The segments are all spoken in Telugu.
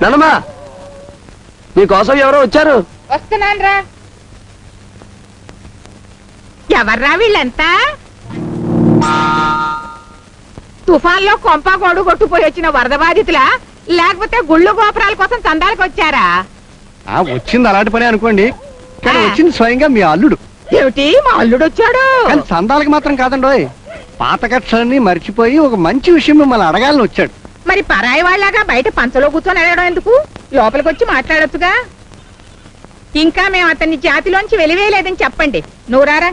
నానమ్మా నీకోసం ఎవరో వచ్చారు. వస్తున్నాన్రా. ఎవర్రా వీళ్ళంతా? తుఫాన్లో కొంప గోడు కొట్టుపోయి వచ్చిన వరద బాధితులా, లేకపోతే గుళ్ళు గోపురాల కోసం చందాలకు వచ్చారా? వచ్చింది అలాంటి పని అనుకోండి, కానీ వచ్చింది స్వయంగా మీ అల్లుడు. ఏమిటి మా అల్లుడు వచ్చాడు? కానీ చందాలకు మాత్రం కాదండోయ్, పాత కక్షలన్నీ మర్చిపోయి ఒక మంచి విషయం మిమ్మల్ని అడగాలని వచ్చాడు. మరి పరాయి వాళ్ళగా బయట పంచలో కూర్చొని అడగడం ఎందుకు? లోపలికి వచ్చి మాట్లాడొచ్చుగా. ఇంకా మేము అతన్ని జాతిలోంచి వెలివేయలేదని చెప్పండి. నువ్వు రారా.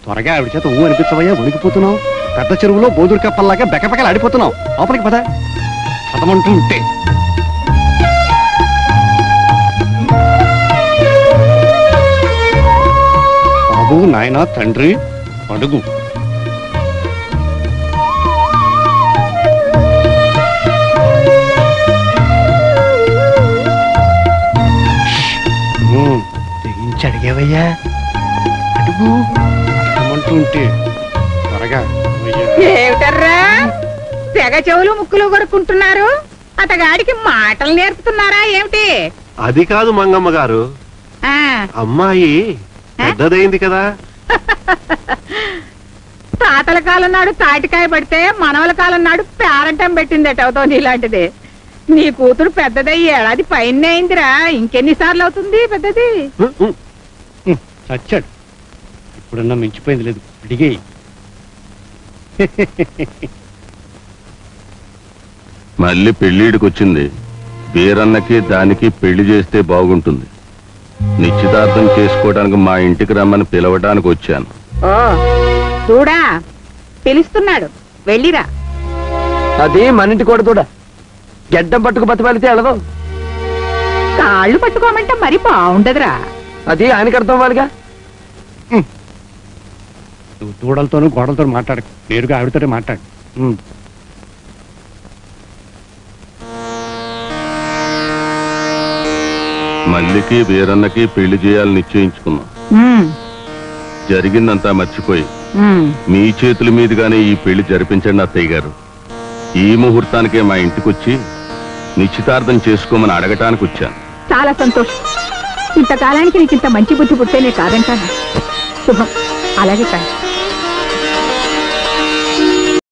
త్వరగా ఆవిడ చేత ఊ అనిపించవయ్యా, ఉనికిపోతున్నావు. పెద్ద చెరువులో బోదురు కప్పల్లాగా బెకబెకలు ఆడిపోతున్నావు. లోపలికి పద, చదమంటూ ఉంటే. బాబు నాయనా తండ్రి అడుగు. తెగించి అడిగేవయ్యా, అడుగు అడగమంటూ ఉంటే త్వరగా. ఏమిటర్రా తెగ చెవులు ముక్కులు కొడుకుంటున్నారు? అతగాడికి మాటలు నేర్పుతున్నారా ఏమిటి? అది కాదు మంగమ్మ గారు, అమ్మాయి పెద్దదైంది కదా. తాతల కాలం నాడు తాటికాయ పడితే మనవల కాలం నాడు పేరంటం పెట్టిందట అవుతోంది ఇలాంటిది. నీ కూతురు పెద్దదయ్యి ఏడాది పైన అయిందిరా. ఇంకెన్నిసార్లు అవుతుంది పెద్దది? చచ్చాడు, ఇప్పుడన్నా మించిపోయింది లేదు. అడిగే మళ్ళీ పెళ్లిడికి వచ్చింది. వీరన్నకి దానికి పెళ్లి చేస్తే బాగుంటుంది. నిశ్చితార్థం చేసుకోవడానికి మా ఇంటికి రమ్మని పిలవడానికి వచ్చాను. ఓ చూడా పిలుస్తున్నాడు, వెళ్ళిరా. అది మన ఇంటి కూడా చూడ, గడ్డం పట్టుకు బతిపాలితే వెళ్ళదు. కాళ్ళు పట్టుకోమంటే మరి బాగుండదురా. అది ఆయనకి అర్థం అవ్వాలిగా. నువ్వు దూడలతోనూ గోడలతో మాట్లాడకు, నేరుగా ఆవిడతోనే మాట్లాడు. మల్లికి వీరన్నకి పెళ్లి చేయాలని నిశ్చయించుకున్నాం. జరిగిందంతా మర్చిపోయి మీ చేతుల మీదుగానే ఈ పెళ్లి జరిపించండి అత్తయ్య గారు. ఈ ముహూర్తానికే మా ఇంటికొచ్చి నిశ్చితార్థం చేసుకోమని అడగటానికి వచ్చాను. చాలా సంతోషం. ఇంతకాలానికి నీకు ఇంత మంచి బుద్ధి పుట్టేనే కాదంటాను. శుభం. అలాగే కాదు.